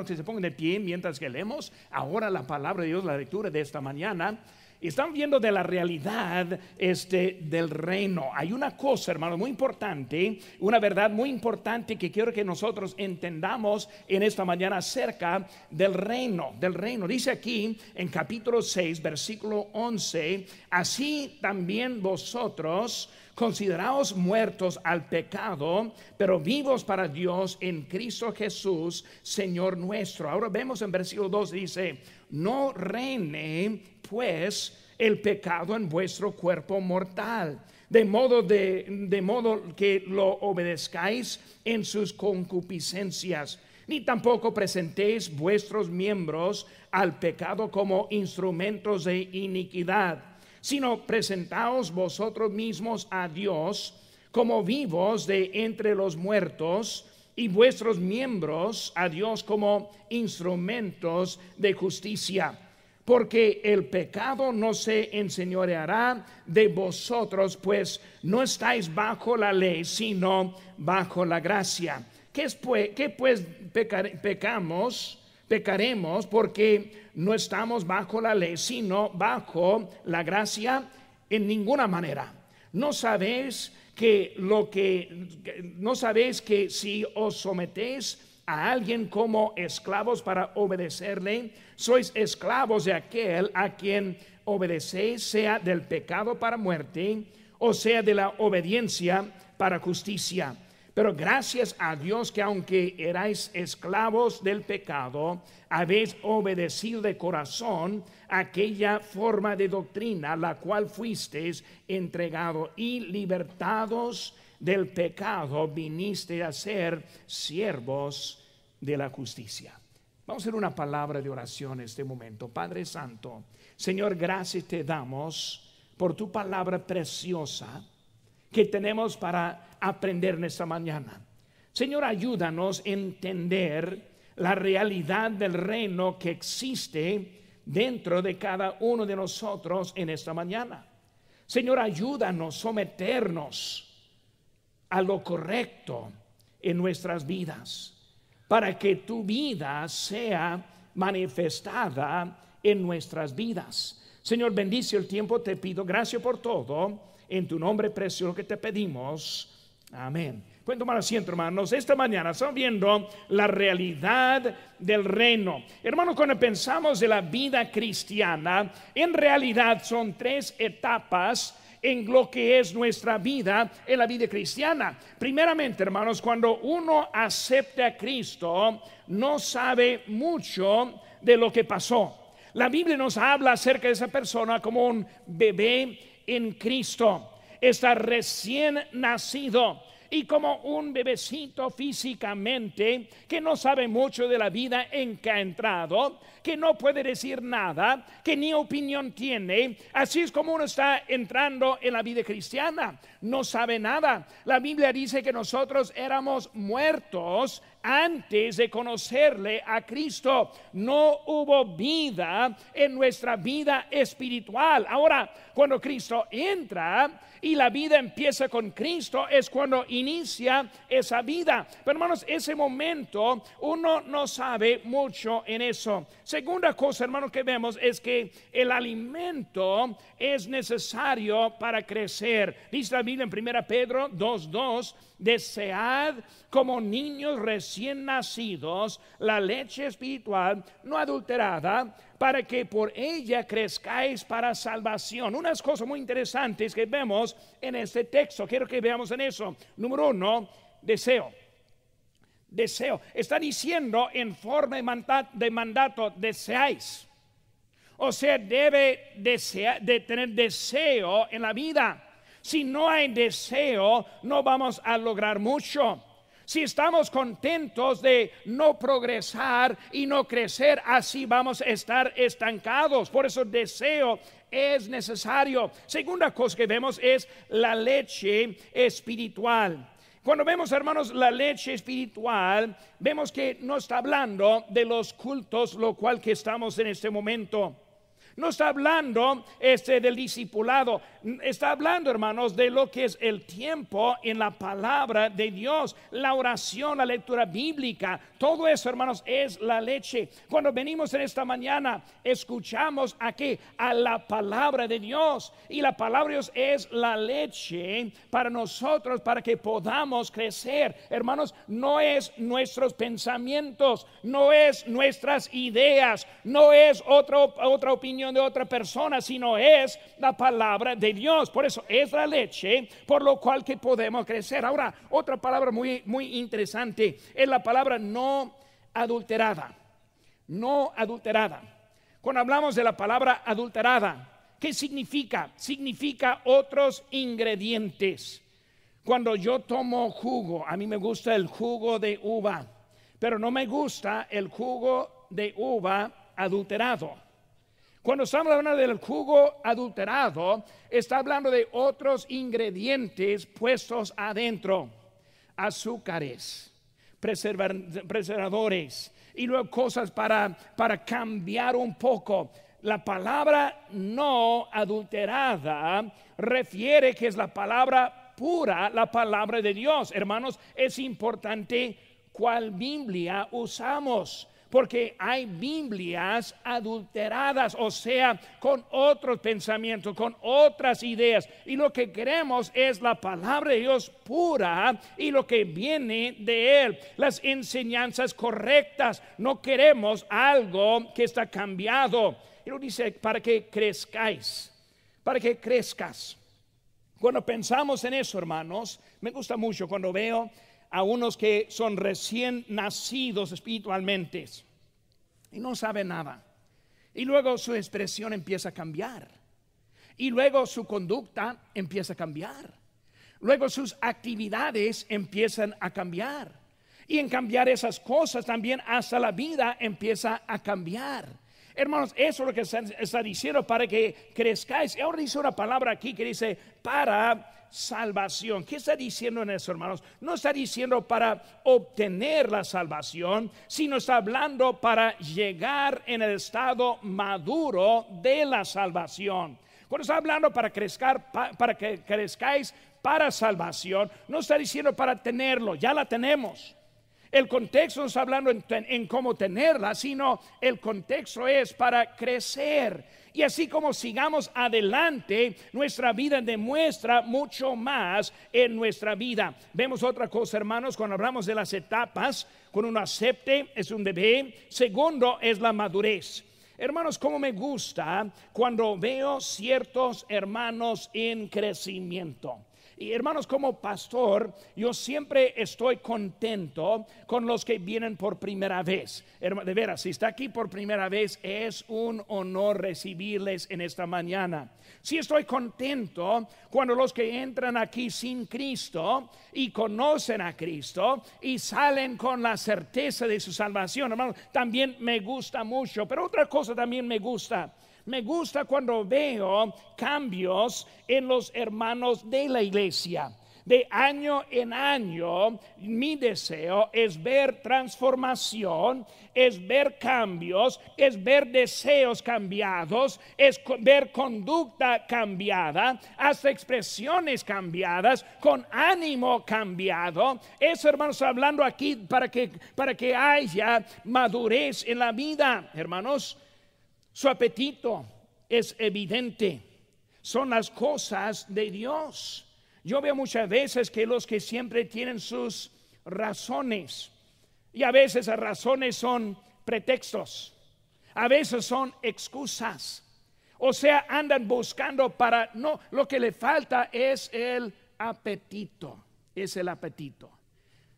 Que se pongan de pie mientras que leemos ahora la palabra de Dios, la lectura de esta mañana. Están viendo de la realidad del reino. Hay una cosa, hermano, muy importante, una verdad muy importante que quiero que nosotros entendamos en esta mañana acerca del reino. Dice aquí en capítulo 6, versículo 11: así también vosotros consideraos muertos al pecado, pero vivos para Dios en Cristo Jesús, Señor nuestro. Ahora vemos en versículo 2, dice: no reine pues el pecado en vuestro cuerpo mortal, de modo que lo obedezcáis en sus concupiscencias, ni tampoco presentéis vuestros miembros al pecado como instrumentos de iniquidad, sino presentaos vosotros mismos a Dios como vivos de entre los muertos, y vuestros miembros a Dios como instrumentos de justicia. Porque el pecado no se enseñoreará de vosotros, pues no estáis bajo la ley, sino bajo la gracia. ¿Qué pues pecamos? Pecaremos porque no estamos bajo la ley, sino bajo la gracia. En ninguna manera. ¿No sabéis que si os sometéis a alguien como esclavos para obedecerle, sois esclavos de aquel a quien obedecéis, sea del pecado para muerte, o sea de la obediencia para justicia? Pero gracias a Dios que aunque erais esclavos del pecado, habéis obedecido de corazón aquella forma de doctrina la cual fuisteis entregado, y libertados del pecado viniste a ser siervos de la justicia. Vamos a hacer una palabra de oración en este momento. Padre Santo, Señor, gracias te damos por tu palabra preciosa que tenemos para aprender en esta mañana. Señor, ayúdanos a entender la realidad del reino que existe dentro de cada uno de nosotros en esta mañana. Señor, ayúdanos a someternos a lo correcto en nuestras vidas, para que tu vida sea manifestada en nuestras vidas. Señor, bendice el tiempo, te pido gracias por todo, en tu nombre precioso que te pedimos, amén. Pueden tomar asiento, hermanos. Esta mañana estamos viendo la realidad del reino. Hermanos, cuando pensamos de la vida cristiana, en realidad son tres etapas en lo que es nuestra vida, en la vida cristiana. Primeramente, hermanos, cuando uno acepta a Cristo, no sabe mucho de lo que pasó. La Biblia nos habla acerca de esa persona como un bebé en Cristo. Está recién nacido y como un bebecito físicamente, que no sabe mucho de la vida en que ha entrado, que no puede decir nada, que ni opinión tiene. Así es como uno está entrando en la vida cristiana, no sabe nada. La Biblia dice que nosotros éramos muertos antes de conocerle a Cristo. No hubo vida en nuestra vida espiritual. Ahora, cuando Cristo entra y la vida empieza con Cristo, es cuando inicia esa vida. Pero hermanos, ese momento uno no sabe mucho en eso. Segunda cosa, hermanos, que vemos es que el alimento es necesario para crecer. Dice la Biblia en 1 Pedro 2:2: desead como niños recién nacidos la leche espiritual no adulterada, para que por ella crezcáis para salvación. Unas cosas muy interesantes que vemos en este texto, quiero que veamos en eso. Número uno, deseo. Está diciendo en forma de mandato: deseáis. O sea, debe de tener deseo en la vida. Si no hay deseo, no vamos a lograr mucho. Si estamos contentos de no progresar y no crecer, así vamos a estar estancados. Por eso deseo es necesario. Segunda cosa que vemos es la leche espiritual. Cuando vemos, hermanos, la leche espiritual, vemos que no está hablando de los cultos, lo cual que estamos en este momento. No está hablando del discipulado. Está hablando, hermanos, de lo que es el tiempo en la palabra de Dios, la oración, la lectura bíblica. Todo eso, hermanos, es la leche. Cuando venimos en esta mañana, escuchamos aquí a la palabra de Dios. Y la palabra de Dios es la leche para nosotros, para que podamos crecer. Hermanos, no es nuestros pensamientos, no es nuestras ideas, no es otra opinión de otra persona, sino es la palabra de Dios. Por eso es la leche por lo cual que podemos crecer. Ahora, otra palabra muy interesante es la palabra no adulterada. No adulterada. Cuando hablamos de la palabra adulterada, ¿qué significa? Significa otros ingredientes. Cuando yo tomo jugo, a mí me gusta el jugo de uva, pero no me gusta el jugo de uva adulterado. Cuando estamos hablando del jugo adulterado, está hablando de otros ingredientes puestos adentro: azúcares, preservadores y luego cosas para cambiar un poco. La palabra no adulterada refiere que es la palabra pura, la palabra de Dios. Hermanos, es importante cuál Biblia usamos, porque hay Biblias adulteradas, o sea, con otros pensamientos, con otras ideas, y lo que queremos es la palabra de Dios pura y lo que viene de Él, las enseñanzas correctas. No queremos algo que está cambiado. Y lo dice para que crezcáis, para que crezcas. Cuando pensamos en eso, hermanos, me gusta mucho cuando veo a unos que son recién nacidos espiritualmente y no saben nada, y luego su expresión empieza a cambiar, y luego su conducta empieza a cambiar, luego sus actividades empiezan a cambiar, y en cambiar esas cosas también hasta la vida empieza a cambiar. Hermanos, eso es lo que está diciendo, para que crezcáis. Y ahora dice una palabra aquí que dice para salvación. ¿Qué está diciendo en eso, hermanos? No está diciendo para obtener la salvación, sino está hablando para llegar en el estado maduro de la salvación. Cuando está hablando para que crezcáis para salvación, no está diciendo para tenerlo, ya la tenemos. El contexto no está hablando en cómo tenerla, sino el contexto es para crecer. Y así como sigamos adelante, nuestra vida demuestra mucho más en nuestra vida. Vemos otra cosa, hermanos, cuando hablamos de las etapas. Cuando uno acepte, es un bebé. Segundo, es la madurez. Hermanos, como me gusta cuando veo ciertos hermanos en crecimiento. Y hermanos, como pastor, yo siempre estoy contento con los que vienen por primera vez. De veras, si está aquí por primera vez, es un honor recibirles en esta mañana. Sí, estoy contento cuando los que entran aquí sin Cristo y conocen a Cristo y salen con la certeza de su salvación, hermanos, también me gusta mucho. Pero otra cosa también me gusta. Me gusta cuando veo cambios en los hermanos de la iglesia. De año en año, mi deseo es ver transformación, es ver cambios, es ver deseos cambiados, es ver conducta cambiada, hasta expresiones cambiadas, con ánimo cambiado. Eso, hermanos, hablando aquí para que haya madurez en la vida, hermanos. Su apetito es evidente, son las cosas de Dios. Yo veo muchas veces que los que siempre tienen sus razones, y a veces las razones son pretextos, a veces son excusas, o sea, andan buscando no, lo que le falta es el apetito, es el apetito.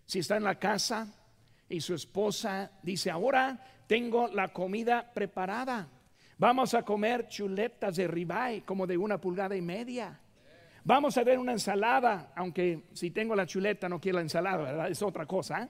Si está en la casa y su esposa dice: ahora tengo la comida preparada, vamos a comer chuletas de ribeye como de 1,5 pulgadas. Vamos a ver una ensalada, aunque si tengo la chuleta no quiero la ensalada, ¿verdad? Es otra cosa, ¿eh?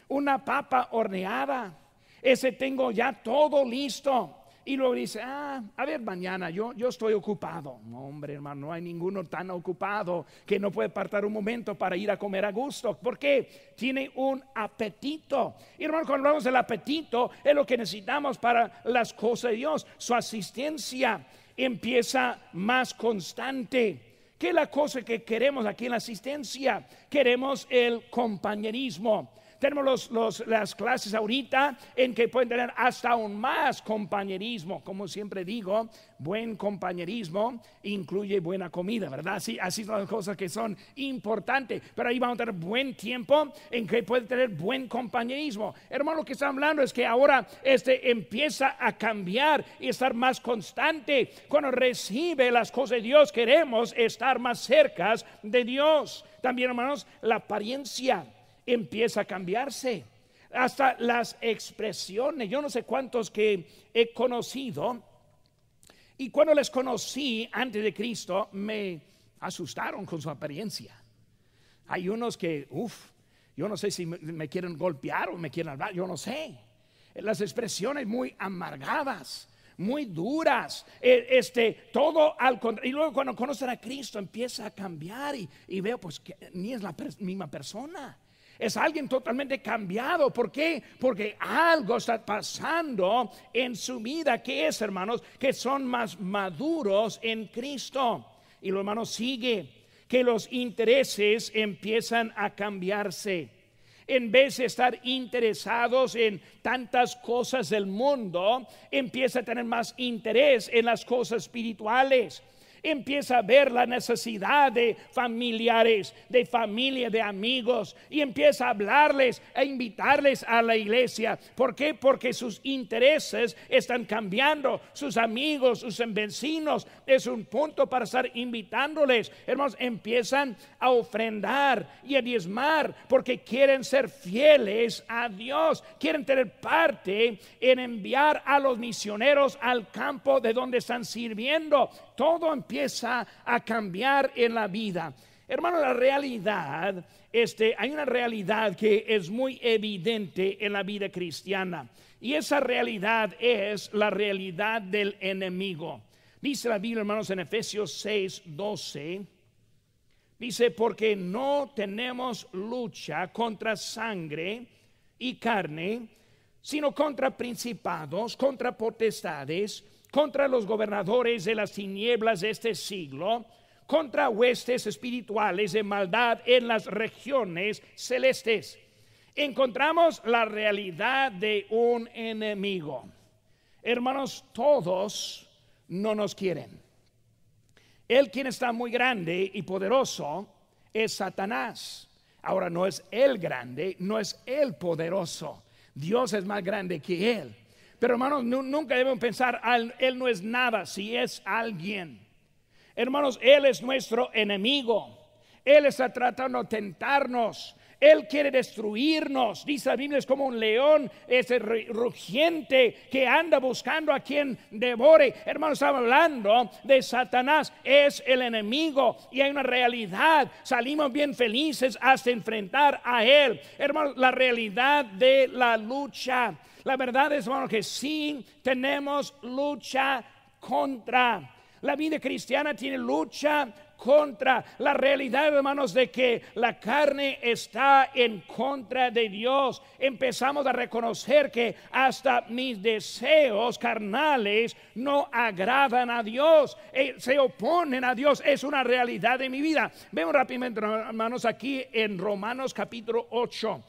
Una papa horneada, ese tengo ya todo listo. y luego dice, a ver, mañana yo estoy ocupado. No, hombre, hermano, no hay ninguno tan ocupado que no puede apartar un momento para ir a comer a gusto, porque tiene un apetito. Y hermano, cuando hablamos del apetito, es lo que necesitamos para las cosas de Dios. Su asistencia empieza más constante. ¿Qué es la cosa que queremos aquí en la asistencia? Queremos el compañerismo. Tenemos las clases ahorita en que pueden tener hasta aún más compañerismo. Como siempre digo, buen compañerismo incluye buena comida, ¿verdad? Así son las cosas que son importantes. Pero ahí vamos a tener buen tiempo en que pueden tener buen compañerismo. Hermano, lo que está hablando es que ahora empieza a cambiar y estar más constante. Cuando recibe las cosas de Dios, queremos estar más cerca de Dios. También, hermanos, la apariencia empieza a cambiarse, hasta las expresiones. Yo no sé cuántos que he conocido, y cuando les conocí antes de Cristo me asustaron con su apariencia. Hay unos que, yo no sé si me quieren golpear o me quieren hablar, yo no sé. Las expresiones muy amargadas, muy duras, todo al contrario. Y luego cuando conocen a Cristo empieza a cambiar y veo pues que ni es la misma persona. Es alguien totalmente cambiado. ¿Por qué? Porque algo está pasando en su vida. ¿Qué es, hermanos? Que son más maduros en Cristo. Y lo, hermanos, sigue que los intereses empiezan a cambiarse. En vez de estar interesados en tantas cosas del mundo, empieza a tener más interés en las cosas espirituales. Empieza a ver la necesidad de familiares, de familia, de amigos, y empieza a hablarles, a invitarles a la iglesia. ¿Por qué? Porque sus intereses están cambiando. Sus amigos, sus vecinos, es un punto para estar invitándoles. Hermanos, empiezan a ofrendar y a diezmar porque quieren ser fieles a Dios. Quieren tener parte en enviar a los misioneros al campo de donde están sirviendo. Todo empieza a cambiar en la vida. Hermano, la realidad, hay una realidad que es muy evidente en la vida cristiana, y esa realidad es la realidad del enemigo. Dice la Biblia, hermanos, en Efesios 6:12, dice: porque no tenemos lucha contra sangre y carne, sino contra principados, contra potestades, contra los gobernadores de las tinieblas de este siglo, contra huestes espirituales de maldad en las regiones celestes. Encontramos la realidad de un enemigo. Hermanos, todos no nos quieren. Él, quien está muy grande y poderoso, es Satanás. Ahora, no es él grande, no es él poderoso. Dios es más grande que él. Pero hermanos, nunca debemos pensar, él no es nada, si es alguien. Hermanos, él es nuestro enemigo. Él está tratando de tentarnos. Él quiere destruirnos. Dice la Biblia, es como un león rugiente que anda buscando a quien devore. Hermanos, estamos hablando de Satanás. Es el enemigo y hay una realidad. Salimos bien felices hasta enfrentar a él. Hermanos, la realidad de la lucha. La verdad es, hermanos, que sí tenemos lucha contra. La vida cristiana tiene lucha contra la realidad, hermanos, de que la carne está en contra de Dios. Empezamos a reconocer que hasta mis deseos carnales no agradan a Dios, se oponen a Dios. Es una realidad de mi vida. Vemos rápidamente, hermanos, aquí en Romanos capítulo 8.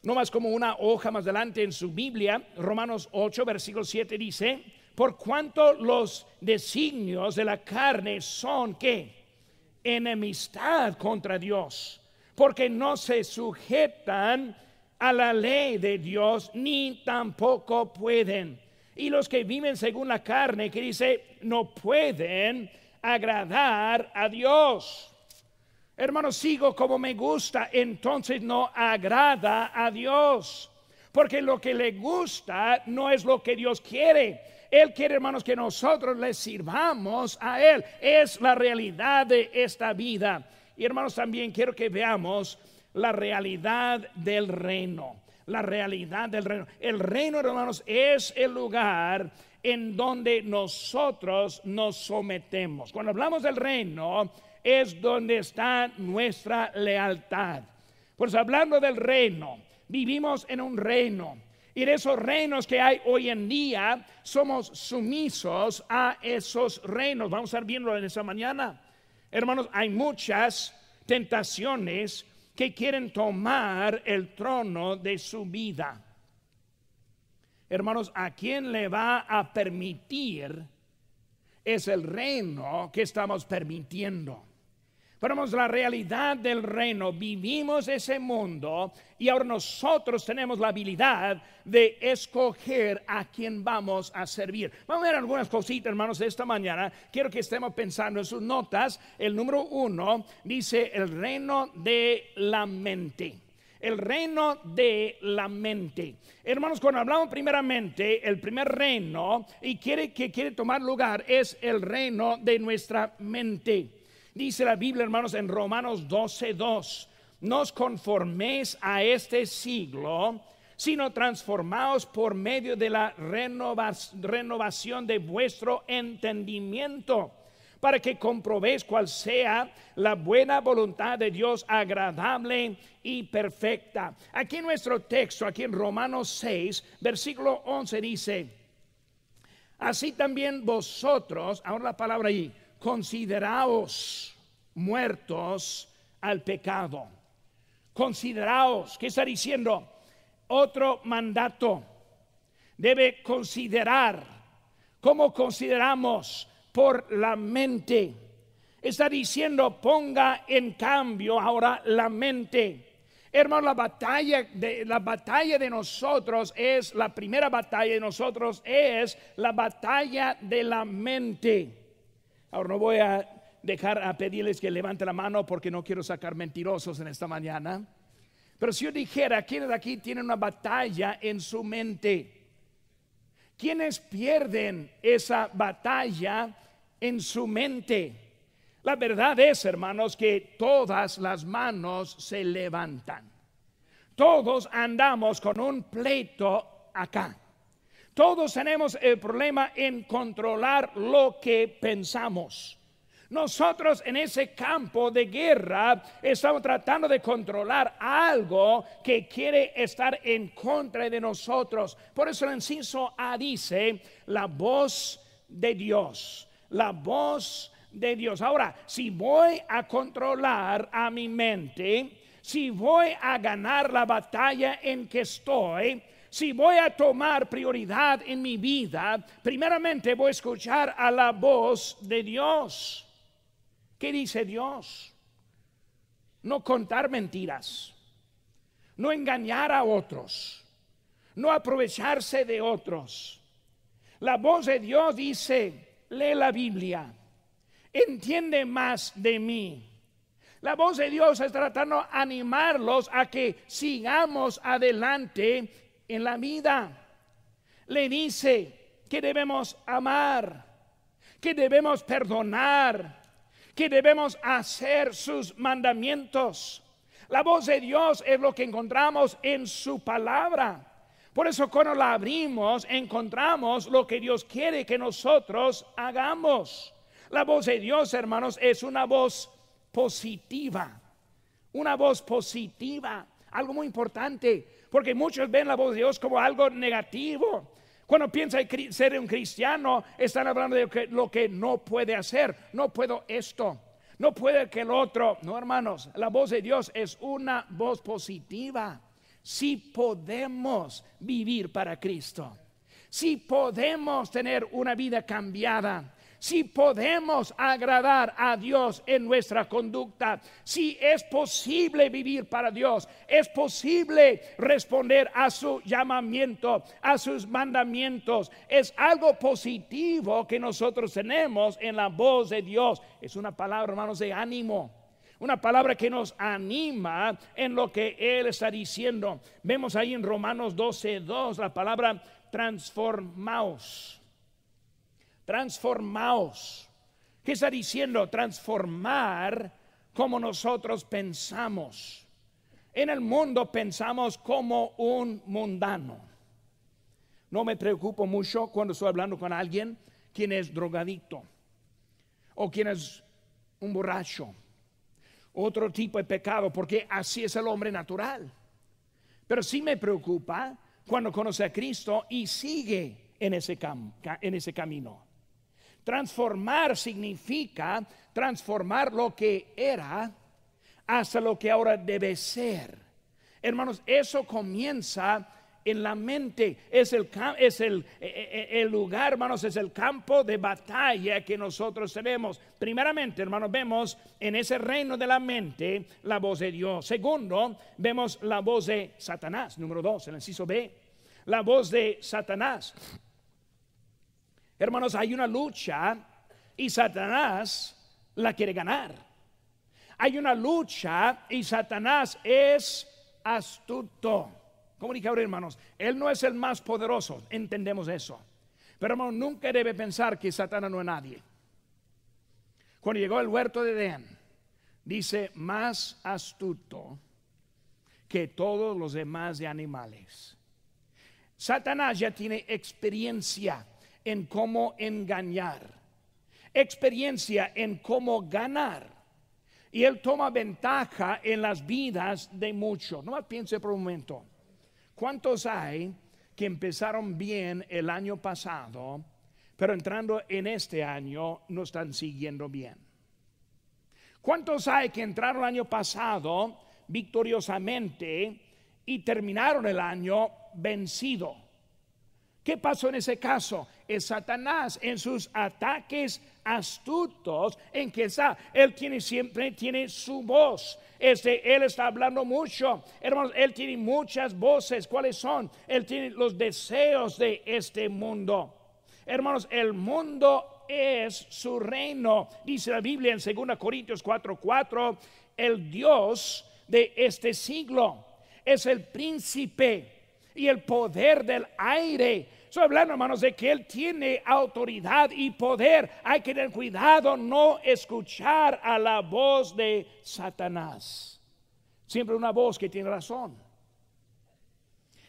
No más como una hoja más adelante en su Biblia, Romanos 8, versículo 7 dice: por cuanto los designios de la carne son, ¿qué? Enemistad contra Dios, porque no se sujetan a la ley de Dios, ni tampoco pueden. Y los que viven según la carne, que dice, no pueden agradar a Dios. Hermanos, sigo como me gusta, entonces no agrada a Dios, porque lo que le gusta no es lo que Dios quiere. Él quiere, hermanos, que nosotros le sirvamos a Él. Es la realidad de esta vida. Y hermanos, también quiero que veamos la realidad del reino. La realidad del reino. El reino, hermanos, es el lugar en donde nosotros nos sometemos. Cuando hablamos del reino, es donde está nuestra lealtad. Pues hablando del reino, vivimos en un reino. Y de esos reinos que hay hoy en día, somos sumisos a esos reinos. Vamos a estar viendo en esta mañana. Hermanos, hay muchas tentaciones que quieren tomar el trono de su vida. Hermanos, ¿a quién le va a permitir? Es el reino que estamos permitiendo. Pero la realidad del reino, vivimos ese mundo y ahora nosotros tenemos la habilidad de escoger a quién vamos a servir. Vamos a ver algunas cositas, hermanos, de esta mañana. Quiero que estemos pensando en sus notas. El número 1 dice el reino de la mente. El reino de la mente. Hermanos, cuando hablamos primeramente, el primer reino que quiere tomar lugar es el reino de nuestra mente. Dice la Biblia, hermanos, en Romanos 12:2, no os conforméis a este siglo, sino transformaos por medio de la renovación de vuestro entendimiento, para que comprobéis cuál sea la buena voluntad de Dios, agradable y perfecta. Aquí en nuestro texto, aquí en Romanos 6, versículo 11 dice, así también vosotros, ahora la palabra ahí, consideraos muertos al pecado. Consideraos, ¿qué está diciendo? Otro mandato. Debe considerar. ¿Cómo consideramos? Por la mente. Está diciendo, ponga en cambio ahora la mente. Hermano, la batalla de nosotros es, la primera batalla de nosotros es la batalla de la mente. Ahora no voy a dejar a pedirles que levanten la mano porque no quiero sacar mentirosos en esta mañana. Pero si yo dijera, ¿quiénes de aquí tienen una batalla en su mente? ¿Quiénes pierden esa batalla en su mente? La verdad es, hermanos, que todas las manos se levantan. Todos andamos con un pleito acá. Todos tenemos el problema en controlar lo que pensamos. Nosotros en ese campo de guerra estamos tratando de controlar algo que quiere estar en contra de nosotros. Por eso el inciso A dice, la voz de Dios. La voz de Dios. Ahora, si voy a controlar a mi mente, si voy a ganar la batalla en que estoy, si voy a tomar prioridad en mi vida, primeramente voy a escuchar a la voz de Dios. ¿Qué dice Dios? No contar mentiras, no engañar a otros, no aprovecharse de otros. La voz de Dios dice, lee la Biblia, entiende más de mí. La voz de Dios está tratando de animarlos a que sigamos adelante en la vida. Le dice que debemos amar, que debemos perdonar, que debemos hacer sus mandamientos. La voz de Dios es lo que encontramos en su palabra. Por eso cuando la abrimos encontramos lo que Dios quiere que nosotros hagamos. La voz de Dios, hermanos, es una voz positiva. Una voz positiva, algo muy importante, porque muchos ven la voz de Dios como algo negativo. Cuando piensa en ser un cristiano, están hablando de lo que no puede hacer. No puedo esto, no puede que el otro. No, hermanos, la voz de Dios es una voz positiva. Si podemos vivir para Cristo, si podemos tener una vida cambiada, si podemos agradar a Dios en nuestra conducta, si es posible vivir para Dios, es posible responder a su llamamiento, a sus mandamientos, es algo positivo que nosotros tenemos en la voz de Dios. Es una palabra, hermanos, de ánimo, una palabra que nos anima en lo que Él está diciendo. Vemos ahí en Romanos 12:2 la palabra transformaos. Transformaos. ¿Qué está diciendo? Transformar como nosotros pensamos. En el mundo pensamos como un mundano. No me preocupo mucho cuando estoy hablando con alguien quien es drogadicto o quien es un borracho, otro tipo de pecado, porque así es el hombre natural. Pero sí me preocupa cuando conoce a Cristo y sigue en ese camino. Transformar significa transformar lo que era hasta lo que ahora debe ser. Hermanos, eso comienza en la mente. Es el lugar, hermanos, es el campo de batalla que nosotros tenemos. Primeramente, hermanos, vemos en ese reino de la mente la voz de Dios. Segundo, vemos la voz de Satanás. Número 2, el inciso B, la voz de Satanás. Hermanos, hay una lucha y Satanás la quiere ganar. Hay una lucha y Satanás es astuto. Comunicador, hermanos, él no es el más poderoso, entendemos eso. Pero hermanos, nunca debe pensar que Satanás no es nadie. Cuando llegó al huerto de Edén, dice, más astuto que todos los demás de animales. Satanás ya tiene experiencia en cómo engañar, experiencia en cómo ganar. Y él toma ventaja en las vidas de muchos. No más piense por un momento. ¿Cuántos hay que empezaron bien el año pasado, pero entrando en este año no están siguiendo bien? ¿Cuántos hay que entraron el año pasado victoriosamente y terminaron el año vencido? ¿Qué pasó en ese caso? Es Satanás en sus ataques astutos en que está. Él siempre tiene su voz. Él está hablando mucho. Hermanos, él tiene muchas voces. ¿Cuáles son? Él tiene los deseos de este mundo. Hermanos, el mundo es su reino. Dice la Biblia en 2 Corintios 4:4, el Dios de este siglo es el príncipe y el poder del aire. Estoy hablando, hermanos, de que él tiene autoridad y poder. Hay que tener cuidado no escuchar a la voz de Satanás. Siempre una voz que tiene razón.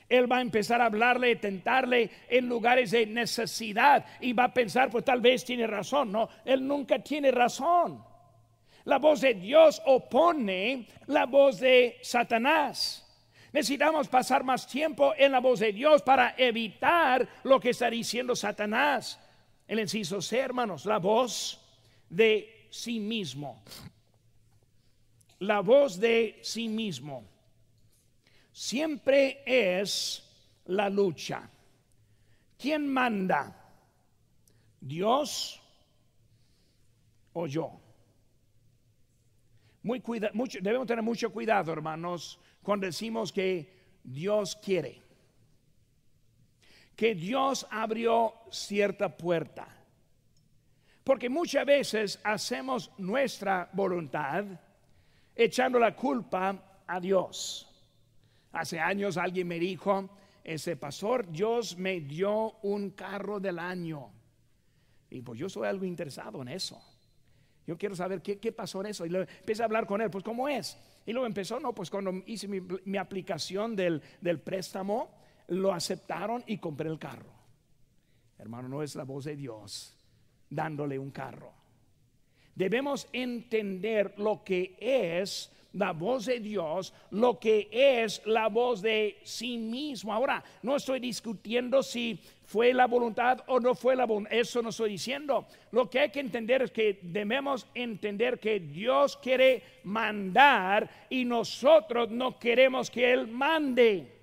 Él va a empezar a hablarle, tentarle en lugares de necesidad y va a pensar, pues tal vez tiene razón. No, él nunca tiene razón. La voz de Dios opone la voz de Satanás. Necesitamos pasar más tiempo en la voz de Dios para evitar lo que está diciendo Satanás. El inciso C, hermanos, la voz de sí mismo. La voz de sí mismo siempre es la lucha. ¿Quién manda? ¿Dios o yo? Debemos tener mucho cuidado, hermanos, cuando decimos que Dios quiere, que Dios abrió cierta puerta, porque muchas veces hacemos nuestra voluntad echando la culpa a Dios. Hace años alguien me dijo, ese pastor, Dios me dio un carro del año, y pues yo soy algo interesado en eso. Yo quiero saber qué pasó en eso. Y luego empecé a hablar con él, pues ¿cómo es? Y luego empezó, no, pues cuando hice mi aplicación del préstamo, lo aceptaron y compré el carro. Hermano, no es la voz de Dios dándole un carro. Debemos entender lo que es la voz de Dios, lo que es la voz de sí mismo. Ahora, no estoy discutiendo si fue la voluntad o no fue la voluntad, eso no estoy diciendo. Lo que hay que entender es que debemos entender que Dios quiere mandar y nosotros no queremos que Él mande.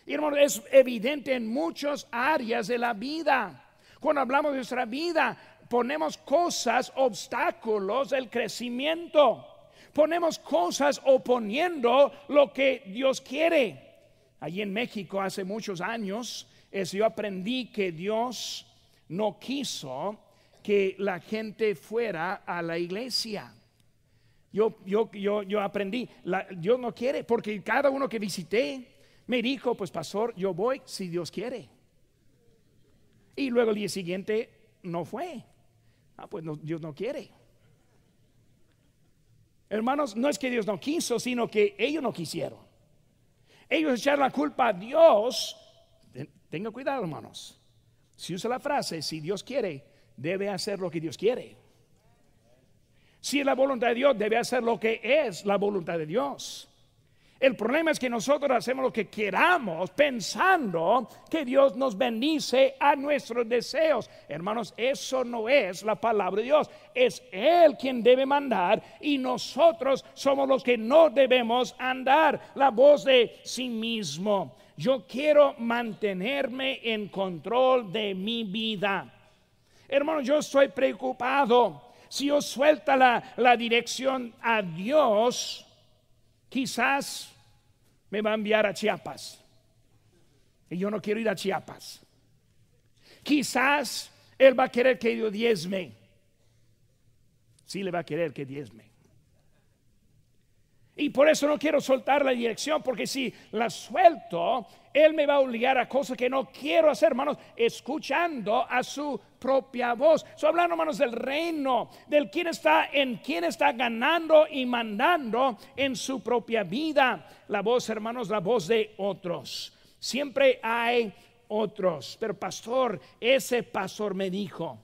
Y hermano, es evidente en muchas áreas de la vida. Cuando hablamos de nuestra vida, ponemos cosas, obstáculos del crecimiento. Ponemos cosas oponiendo lo que Dios quiere. Allí en México hace muchos años, yo aprendí que Dios no quiso que la gente fuera a la iglesia. Yo aprendí, Dios no quiere, porque cada uno que visité me dijo, pues pastor, yo voy si Dios quiere. Y luego el día siguiente no fue. Pues no, Dios no quiere. Hermanos, no es que Dios no quiso, sino que ellos no quisieron. Ellos echaron la culpa a Dios. Tenga cuidado, hermanos. Si usa la frase, si Dios quiere, debe hacer lo que Dios quiere. Si es la voluntad de Dios, debe hacer lo que es la voluntad de Dios. El problema es que nosotros hacemos lo que queramos pensando que Dios nos bendice a nuestros deseos. Hermanos, eso no es la palabra de Dios. Es Él quien debe mandar y nosotros somos los que no debemos andar la voz de sí mismo. Yo quiero mantenerme en control de mi vida. Hermanos, yo estoy preocupado. Si yo suelto la dirección a Dios, quizás me va a enviar a Chiapas y yo no quiero ir a Chiapas. Quizás Él va a querer que yo diezme. Sí, le va a querer que diezme. Y por eso no quiero soltar la dirección, porque si la suelto, Él me va a obligar a cosas que no quiero hacer, hermanos, escuchando a su propia voz. Estoy hablando, hermanos, del reino, del quien está ganando y mandando en su propia vida. La voz, hermanos, la voz de otros. Siempre hay otros. Pero pastor, ese pastor me dijo,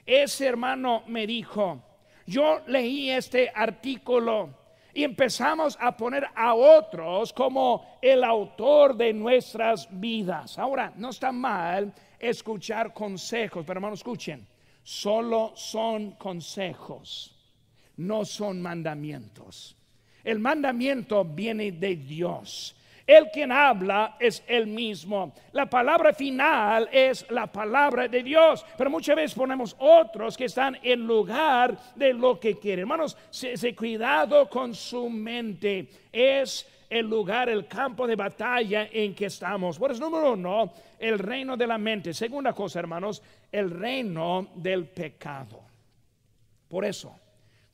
ese hermano me dijo, yo leí este artículo. Y empezamos a poner a otros como el autor de nuestras vidas. Ahora, no está mal escuchar consejos, pero hermanos, escuchen. Solo son consejos, no son mandamientos. El mandamiento viene de Dios. El quien habla es Él mismo. La palabra final es la palabra de Dios. Pero muchas veces ponemos otros que están en lugar de lo que quieren. Hermanos, cuidado con su mente. Es el lugar, el campo de batalla en que estamos. Por eso, número uno, el reino de la mente. Segunda cosa, hermanos, el reino del pecado. Por eso,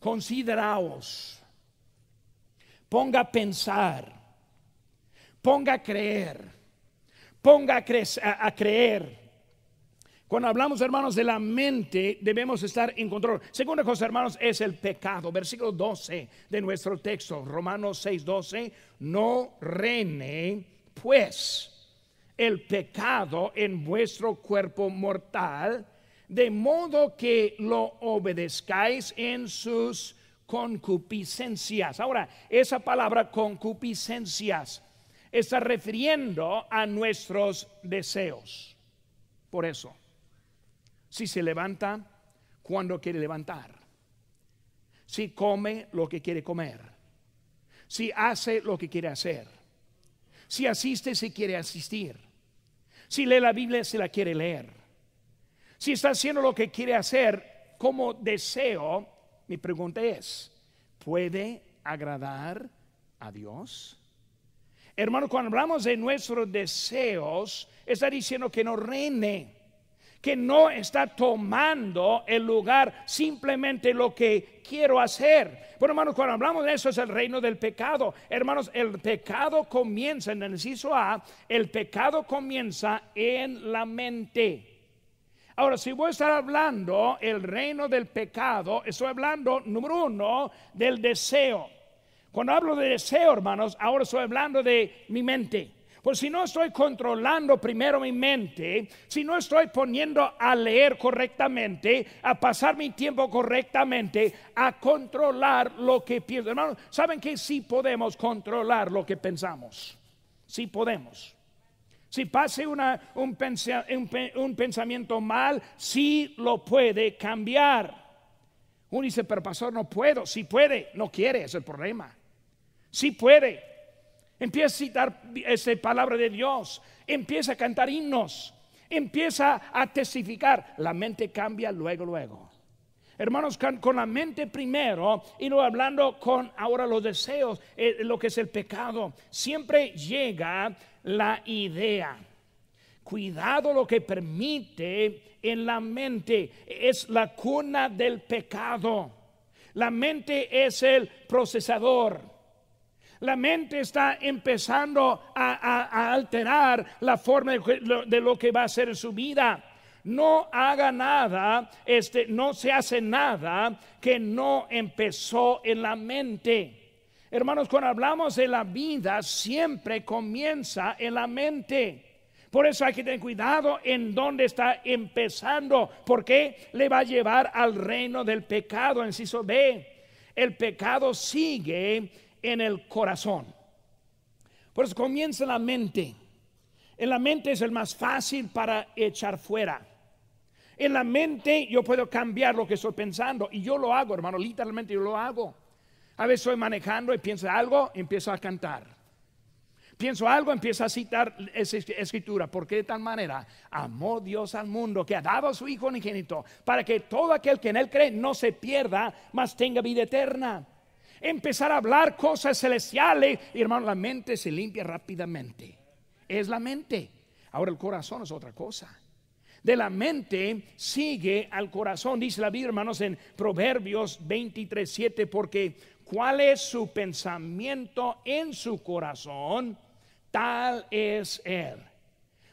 consideraos, ponga a pensar, ponga a creer, ponga a creer. Cuando hablamos, hermanos, de la mente, debemos estar en control. Segunda cosa, hermanos, es el pecado. Versículo 12 de nuestro texto, Romanos 6:12. No reine, pues, el pecado en vuestro cuerpo mortal, de modo que lo obedezcáis en sus concupiscencias. Ahora, esa palabra concupiscencias está refiriendo a nuestros deseos. Por eso, si se levanta cuando quiere levantar, si come lo que quiere comer, si hace lo que quiere hacer, si asiste si quiere asistir, si lee la Biblia si la quiere leer, si está haciendo lo que quiere hacer como deseo, mi pregunta es, ¿puede agradar a Dios? Hermano, cuando hablamos de nuestros deseos, está diciendo que no reine, que no está tomando el lugar simplemente lo que quiero hacer. Pero hermanos, cuando hablamos de eso es el reino del pecado. Hermanos, el pecado comienza en el inciso A, el pecado comienza en la mente. Ahora, si voy a estar hablando el reino del pecado, estoy hablando, número uno, del deseo. Cuando hablo de deseo, hermanos, ahora estoy hablando de mi mente. Pues si no estoy controlando primero mi mente, si no estoy poniendo a leer correctamente, a pasar mi tiempo correctamente, a controlar lo que pienso. Hermanos, ¿saben que sí podemos controlar lo que pensamos? Sí podemos. Si pase un pensamiento mal, sí lo puede cambiar. Uno dice, pero pastor, no puedo. Sí puede, no quiere, es el problema. Sí puede. Empieza a citar palabra de Dios, empieza a cantar himnos, empieza a testificar. La mente cambia luego. Hermanos, con la mente primero y luego hablando con ahora los deseos, lo que es el pecado, siempre llega la idea. Cuidado lo que permite en la mente, es la cuna del pecado. La mente es el procesador. La mente está empezando a alterar la forma de lo que va a ser en su vida. No haga nada, no se hace nada que no empezó en la mente. Hermanos, cuando hablamos de la vida, siempre comienza en la mente. Por eso hay que tener cuidado en dónde está empezando, porque le va a llevar al reino del pecado. Inciso B, el pecado sigue en el corazón. Por eso comienza en la mente. En la mente es el más fácil para echar fuera. En la mente yo puedo cambiar lo que estoy pensando, y yo lo hago, hermano, literalmente yo lo hago. A veces estoy manejando y pienso algo, empiezo a cantar. Pienso algo, empiezo a citar esa escritura. Porque de tal manera amó Dios al mundo, que ha dado a su Hijo unigénito, para que todo aquel que en él cree no se pierda, mas tenga vida eterna. Empezar a hablar cosas celestiales, y hermano, la mente se limpia rápidamente. Es la mente. Ahora el corazón es otra cosa. De la mente sigue al corazón. Dice la Biblia, hermanos, en Proverbios 23:7, porque cuál es su pensamiento en su corazón, tal es él.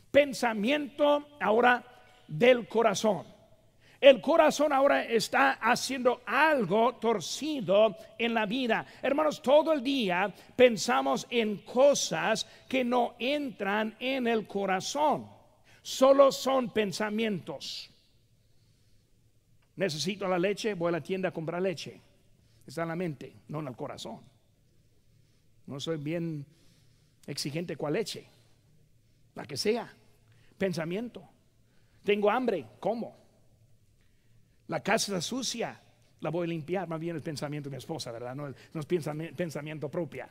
Pensamiento ahora del corazón. El corazón ahora está haciendo algo torcido en la vida. Hermanos, todo el día pensamos en cosas que no entran en el corazón. Solo son pensamientos. Necesito la leche, voy a la tienda a comprar leche. Está en la mente, no en el corazón. No soy bien exigente con la leche, la que sea. Pensamiento. Tengo hambre, ¿cómo? La casa está sucia, la voy a limpiar. Más bien el pensamiento de mi esposa, ¿verdad? No es pensamiento propio.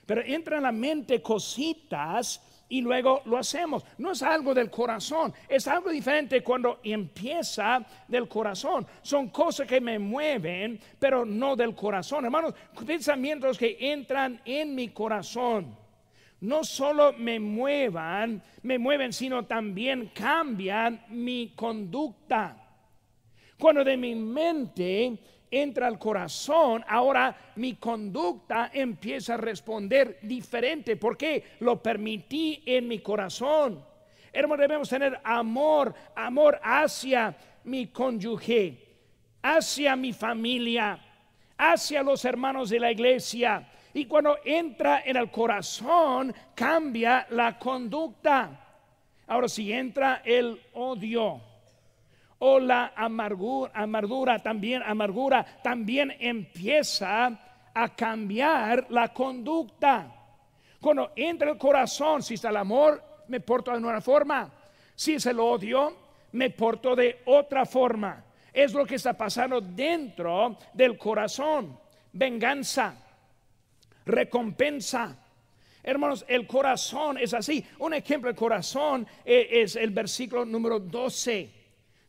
Pero entra en la mente cositas y luego lo hacemos. No es algo del corazón, es algo diferente cuando empieza del corazón. Son cosas que me mueven, pero no del corazón. Hermanos, pensamientos que entran en mi corazón no solo me mueven, sino también cambian mi conducta. Cuando de mi mente entra al corazón, ahora mi conducta empieza a responder diferente, porque lo permití en mi corazón. Hermanos, debemos tener amor hacia mi cónyuge, hacia mi familia, hacia los hermanos de la iglesia. Y cuando entra en el corazón, cambia la conducta. Ahora, si entra el odio o la amargura también empieza a cambiar la conducta. Cuando entra el corazón, si está el amor, me porto de una forma. Si es el odio, me porto de otra forma. Es lo que está pasando dentro del corazón. Venganza, recompensa. Hermanos, el corazón es así. Un ejemplo del corazón es el versículo número 12.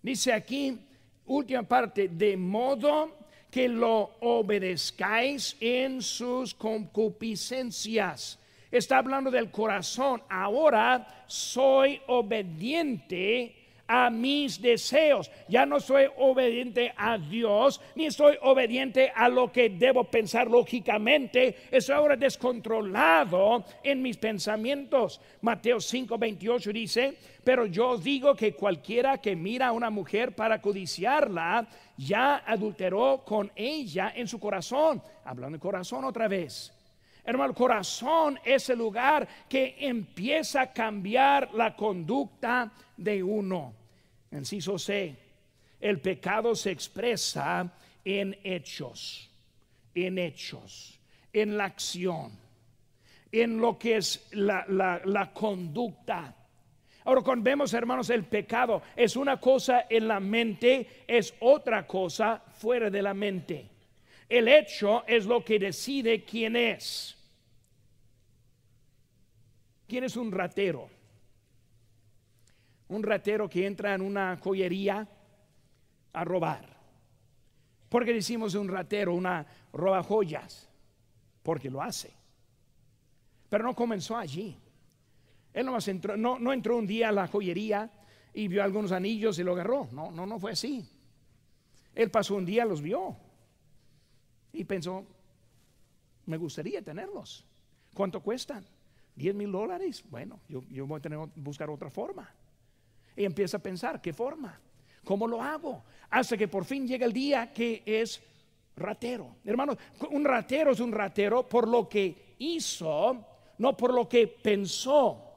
Dice aquí, última parte, de modo que lo obedezcáis en sus concupiscencias. Está hablando del corazón. Ahora soy obediente a mis deseos. Ya no soy obediente a Dios, ni estoy obediente a lo que debo pensar lógicamente. Estoy ahora descontrolado en mis pensamientos. Mateo 5:28 dice: pero yo os digo que cualquiera que mira a una mujer para codiciarla, ya adulteró con ella en su corazón. Hablando de corazón otra vez. Hermano, el corazón es el lugar que empieza a cambiar la conducta de uno. Inciso C, el pecado se expresa en hechos, en la acción, en lo que es la conducta. Ahora, cuando vemos, hermanos, el pecado es una cosa en la mente, es otra cosa fuera de la mente. El hecho es lo que decide quién es. ¿Quién es un ratero? Un ratero que entra en una joyería a robar. ¿Por qué decimos un ratero, una roba joyas? Porque lo hace. Pero no comenzó allí. Él no entró un día a la joyería y vio algunos anillos y lo agarró. No fue así. Él pasó un día, los vio y pensó: me gustaría tenerlos. ¿Cuánto cuestan? $10,000. Bueno, yo voy a tener que buscar otra forma. Y empieza a pensar: ¿qué forma? ¿Cómo lo hago? Hasta que por fin llega el día que es ratero. Hermanos, un ratero es un ratero por lo que hizo, no por lo que pensó.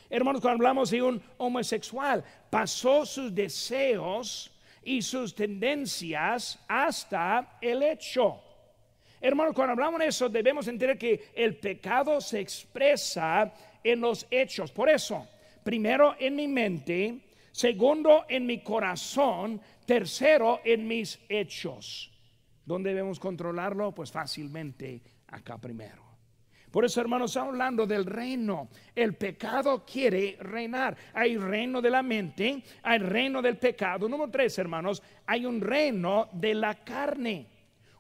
Hermanos, cuando hablamos de un homosexual, pasó sus deseos y sus tendencias hasta el hecho. Hermanos, cuando hablamos de eso, debemos entender que el pecado se expresa en los hechos. Por eso, primero en mi mente, segundo en mi corazón, tercero en mis hechos. ¿Dónde debemos controlarlo? Pues fácilmente acá primero. Por eso, hermanos, estamos hablando del reino. El pecado quiere reinar. Hay reino de la mente, hay reino del pecado. Número 3, hermanos, hay un reino de la carne.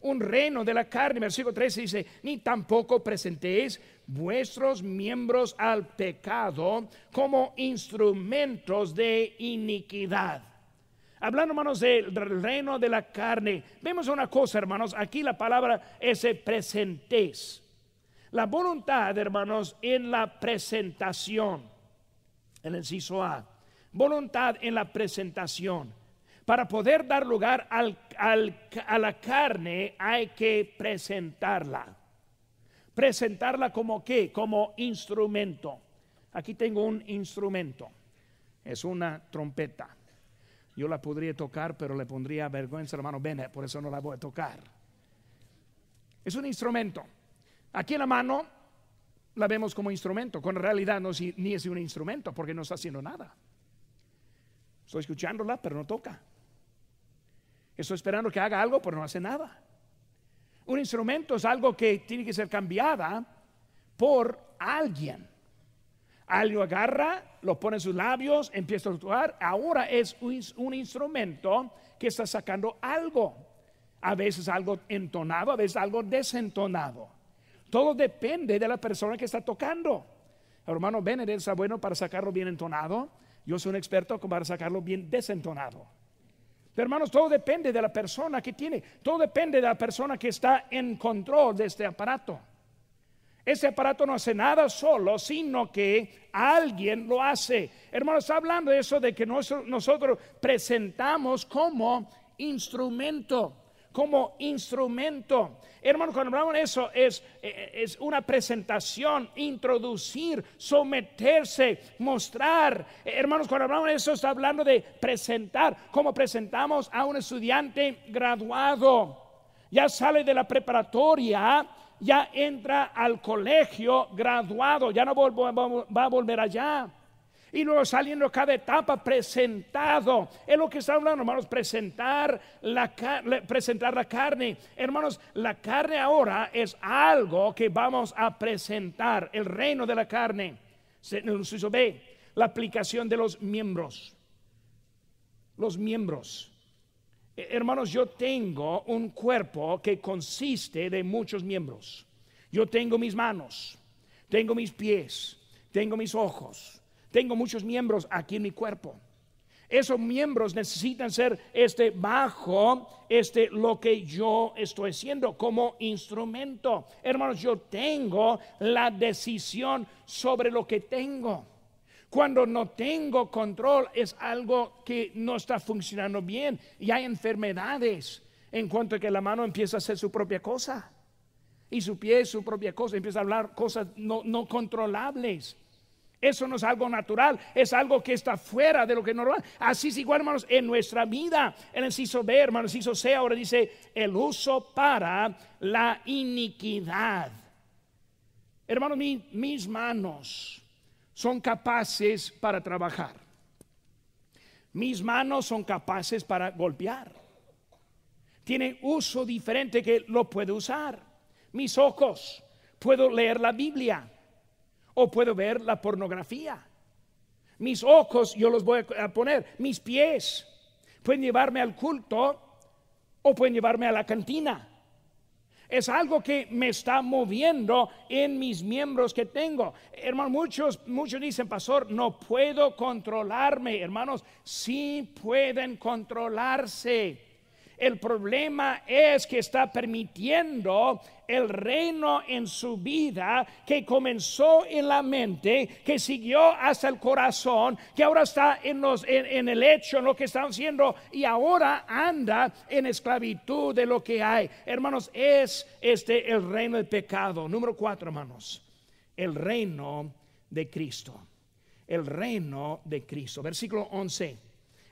Un reino de la carne. Versículo 13 dice: ni tampoco presentéis vuestros miembros al pecado como instrumentos de iniquidad. Hablando, hermanos, del reino de la carne, vemos una cosa, hermanos. Aquí la palabra es presentéis. La voluntad, hermanos, en la presentación. En el inciso A, voluntad en la presentación. Para poder dar lugar a la carne hay que presentarla. Presentarla como ¿qué? Como instrumento. Aquí tengo un instrumento. Es una trompeta. Yo la podría tocar, pero le pondría vergüenza al hermano Bennett, por eso no la voy a tocar. Es un instrumento. Aquí en la mano la vemos como instrumento, cuando en realidad no, ni es un instrumento, porque no está haciendo nada. Estoy escuchándola, pero no toca. Estoy esperando que haga algo, pero no hace nada. Un instrumento es algo que tiene que ser cambiada por alguien. Alguien lo agarra, lo pone en sus labios, empieza a actuar. Ahora es un instrumento que está sacando algo. A veces algo entonado, a veces algo desentonado. Todo depende de la persona que está tocando. El hermano Bennett está bueno para sacarlo bien entonado. Yo soy un experto para sacarlo bien desentonado. Pero, hermanos, todo depende de la persona que tiene. Todo depende de la persona que está en control de este aparato. Este aparato no hace nada solo, sino que alguien lo hace. Hermanos, está hablando de eso, de que nosotros presentamos como instrumento. Como instrumento. Hermanos, cuando hablamos de eso es una presentación, introducir, someterse, mostrar. Hermanos, cuando hablamos de eso está hablando de presentar, como presentamos a un estudiante graduado. Ya sale de la preparatoria, ya entra al colegio graduado, ya no va a volver allá. Y luego saliendo cada etapa presentado. Es lo que está hablando, hermanos, presentar la carne. Hermanos, la carne ahora es algo que vamos a presentar. El reino de la carne. Se ve la aplicación de los miembros. Los miembros. Hermanos, yo tengo un cuerpo que consiste de muchos miembros. Yo tengo mis manos, tengo mis pies, tengo mis ojos. Tengo muchos miembros aquí en mi cuerpo. Esos miembros necesitan ser bajo lo que yo estoy haciendo como instrumento. Hermanos, yo tengo la decisión sobre lo que tengo. Cuando no tengo control es algo que no está funcionando bien. Y hay enfermedades en cuanto a que la mano empieza a hacer su propia cosa. Y su pie su propia cosa. Empieza a hablar cosas no controlables. Eso no es algo natural, es algo que está fuera de lo que es normal. Así es igual, hermanos, en nuestra vida. En el inciso B, hermanos, el inciso C ahora dice el uso para la iniquidad. Hermanos, mis manos son capaces para trabajar. Mis manos son capaces para golpear. Tienen uso diferente que lo puedo usar. Mis ojos, puedo leer la Biblia. O puedo ver la pornografía. Mis ojos yo los voy a poner. Mis pies pueden llevarme al culto o pueden llevarme a la cantina. Es algo que me está moviendo en mis miembros que tengo. Hermanos, muchos dicen: pastor, no puedo controlarme. Hermanos, sí pueden controlarse. El problema es que está permitiendo el reino en su vida, que comenzó en la mente, que siguió hasta el corazón, que ahora está en el hecho, en lo que están haciendo, y ahora anda en esclavitud de lo que hay. Hermanos, es el reino del pecado. Número 4, hermanos, el reino de Cristo. el reino de Cristo. Versículo 11.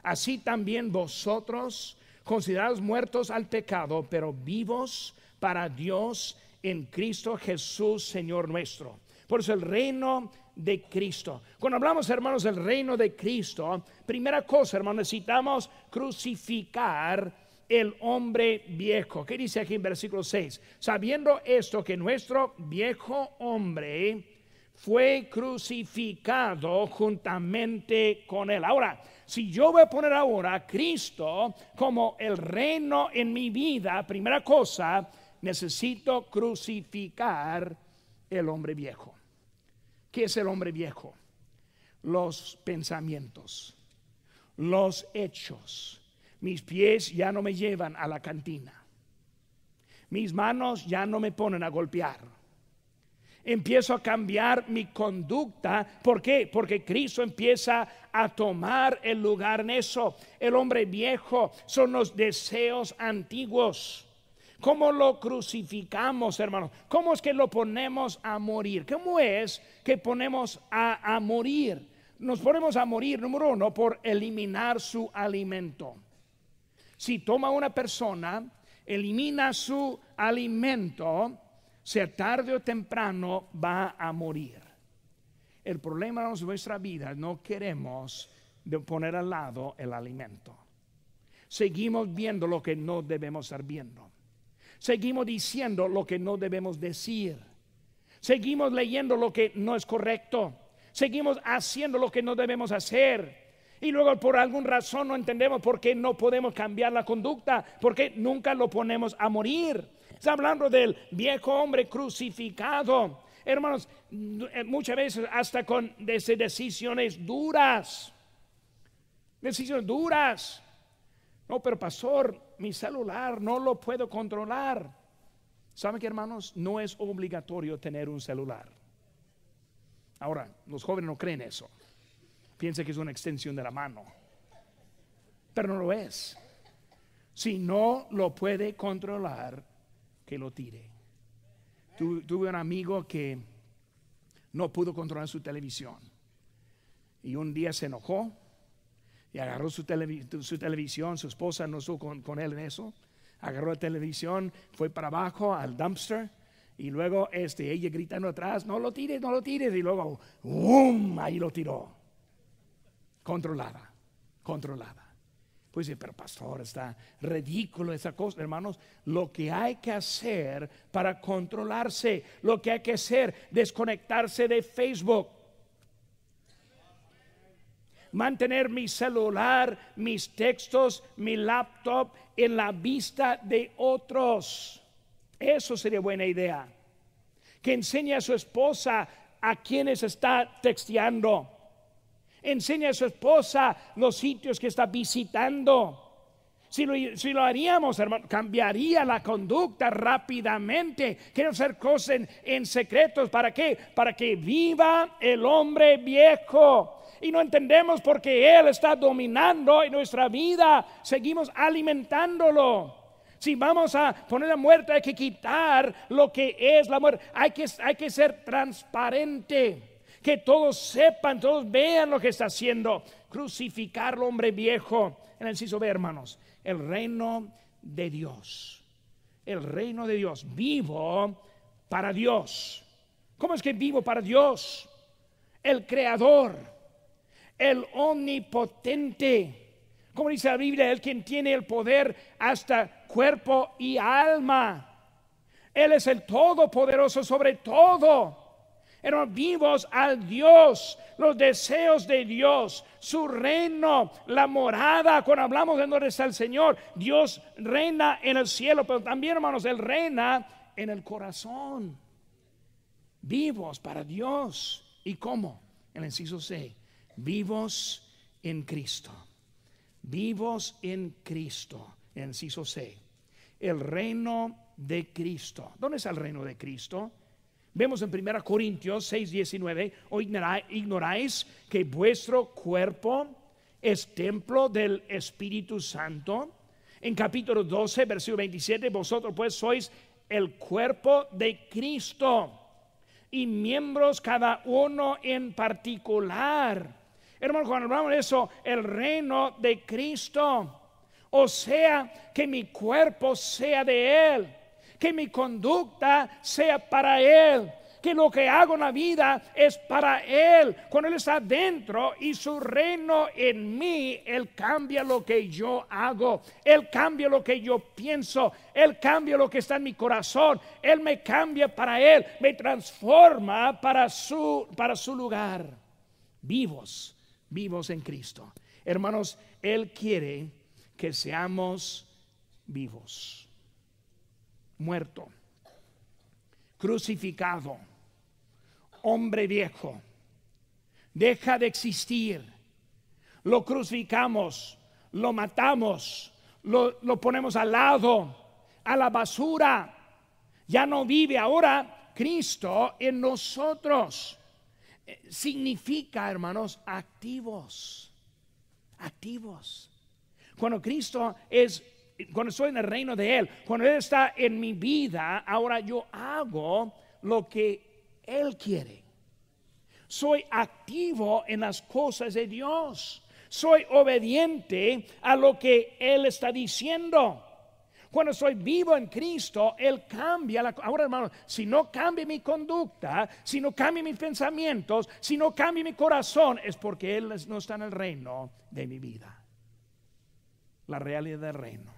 Así también vosotros, considerados muertos al pecado, pero vivos para Dios en Cristo Jesús, Señor nuestro. Por eso el reino de Cristo. Cuando hablamos, hermanos, del reino de Cristo, primera cosa, hermanos, necesitamos crucificar el hombre viejo. ¿Qué dice aquí en versículo 6? Sabiendo esto, que nuestro viejo hombre fue crucificado juntamente con él. Ahora, si yo voy a poner ahora a Cristo como el reino en mi vida, primera cosa, necesito crucificar el hombre viejo. ¿Qué es el hombre viejo? Los pensamientos, los hechos. Mis pies ya no me llevan a la cantina. Mis manos ya no me ponen a golpear. Empiezo a cambiar mi conducta. ¿Por qué? Porque Cristo empieza a tomar el lugar en eso. El hombre viejo son los deseos antiguos. ¿Cómo lo crucificamos, hermanos? ¿Cómo es que lo ponemos a morir? ¿Cómo es que ponemos a morir? Nos ponemos a morir, número uno, por eliminar su alimento. Si toma una persona, elimina su alimento, sea tarde o temprano va a morir. El problema de nuestra vida, no queremos poner al lado el alimento. Seguimos viendo lo que no debemos estar viendo. Seguimos diciendo lo que no debemos decir. Seguimos leyendo lo que no es correcto. Seguimos haciendo lo que no debemos hacer. Y luego por alguna razón no entendemos por qué no podemos cambiar la conducta, porque nunca lo ponemos a morir. Está hablando del viejo hombre crucificado, hermanos, muchas veces hasta con decisiones duras. Decisiones duras. No, pero pastor, mi celular no lo puedo controlar. ¿Saben qué, hermanos? No es obligatorio tener un celular. Ahora, los jóvenes no creen eso. Piensa que es una extensión de la mano, pero no lo es. Si no lo puede controlar, que lo tire. Tuve un amigo que no pudo controlar su televisión y un día se enojó y agarró su televisión. Su esposa no estuvo con él en eso. Agarró la televisión, fue para abajo al dumpster. Y luego ella gritando atrás, no lo tires, no lo tires. Y luego, ¡bum! Ahí lo tiró. Controlada. Pues pero pastor, está ridículo esa cosa, hermanos. Lo que hay que hacer para controlarse, lo que hay que hacer, desconectarse de Facebook. Mantener mi celular, mis textos, mi laptop en la vista de otros. Eso sería buena idea. Que enseñe a su esposa a quienes está texteando. Enseña a su esposa los sitios que está visitando. Si lo haríamos, hermano, cambiaría la conducta rápidamente. Queremos hacer cosas en secretos. ¿Para qué? Para que viva el hombre viejo. Y no entendemos por qué él está dominando en nuestra vida. Seguimos alimentándolo. Si vamos a poner la muerte, hay que quitar lo que es la muerte. Hay que ser transparente. Que todos sepan, todos vean lo que está haciendo. Crucificar al hombre viejo. En el inciso B, hermanos, el reino de Dios. El reino de Dios. Vivo para Dios. ¿Cómo es que vivo para Dios? El creador, el omnipotente. Como dice la Biblia, el quien tiene el poder hasta cuerpo y alma. Él es el todopoderoso sobre todo. Hermanos, vivos al Dios, los deseos de Dios, su reino, la morada. Cuando hablamos de donde está el Señor, Dios reina en el cielo, pero también, hermanos, Él reina en el corazón. Vivos para Dios. ¿Y cómo? En el inciso C, vivos en Cristo. Vivos en Cristo. En el inciso C, el reino de Cristo. ¿Dónde está el reino de Cristo? Vemos en 1 Corintios 6:19, ¿o ignoráis que vuestro cuerpo es templo del Espíritu Santo? En capítulo 12, versículo 27, vosotros pues sois el cuerpo de Cristo y miembros cada uno en particular. Hermano, cuando hablamos de eso, el reino de Cristo, o sea, que mi cuerpo sea de Él, que mi conducta sea para Él, que lo que hago en la vida es para Él. Cuando Él está dentro y su reino en mí, Él cambia lo que yo hago, Él cambia lo que yo pienso, Él cambia lo que está en mi corazón, Él me cambia para Él, me transforma para su lugar. Vivos en Cristo. Hermanos, Él quiere que seamos vivos. Muerto, crucificado, hombre viejo, deja de existir. Lo crucificamos, lo matamos, lo ponemos al lado, a la basura. Ya no vive ahora Cristo en nosotros. Significa, hermanos, activos. Cuando estoy en el reino de Él, cuando Él está en mi vida, ahora yo hago lo que Él quiere. Soy activo en las cosas de Dios. Soy obediente a lo que Él está diciendo. Cuando soy vivo en Cristo, Él cambia. Ahora, hermano, si no cambia mi conducta, si no cambia mis pensamientos, si no cambia mi corazón, es porque Él no está en el reino de mi vida. La realidad del reino.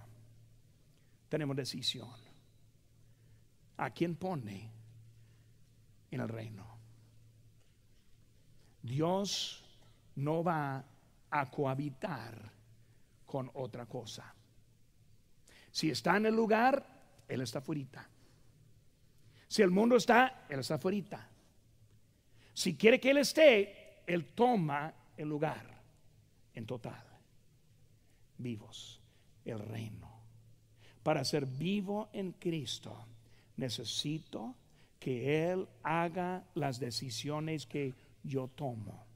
Tenemos decisión. ¿A quién pone en el reino? Dios no va a cohabitar con otra cosa. Si está en el lugar, Él está afuera. Si el mundo está, Él está afuera. Si quiere que Él esté, Él toma el lugar en total. Vivos, el reino. Para ser vivo en Cristo, necesito que Él haga las decisiones que yo tomo.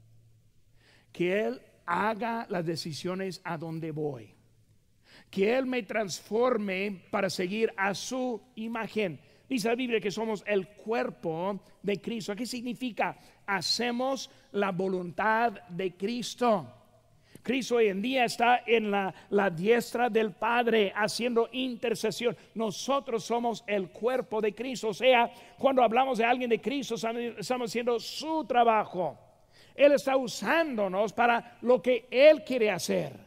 Que Él haga las decisiones a donde voy. Que Él me transforme para seguir a su imagen. Dice la Biblia que somos el cuerpo de Cristo. ¿Qué significa? Hacemos la voluntad de Cristo. Cristo hoy en día está en la diestra del Padre haciendo intercesión. Nosotros somos el cuerpo de Cristo. O sea, cuando hablamos de alguien de Cristo, estamos haciendo su trabajo. Él está usándonos para lo que Él quiere hacer.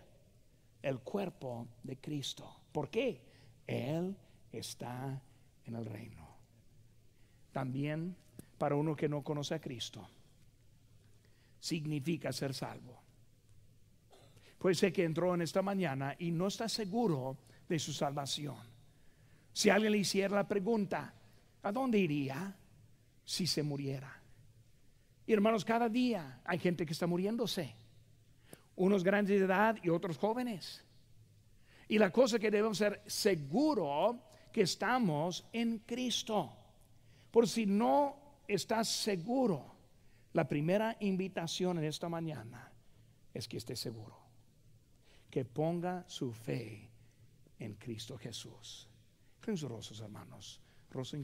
El cuerpo de Cristo. ¿Por qué? Él está en el reino. También para uno que no conoce a Cristo, significa ser salvo. Puede ser que entró en esta mañana y no está seguro de su salvación. Si alguien le hiciera la pregunta, ¿a dónde iría si se muriera? Y hermanos, cada día hay gente que está muriéndose. Unos grandes de edad y otros jóvenes. Y la cosa que debemos ser seguros que estamos en Cristo. Por si no estás seguro, la primera invitación en esta mañana es que esté seguro. Que ponga su fe en Cristo Jesús. Con sus rostros, hermanos. Rostro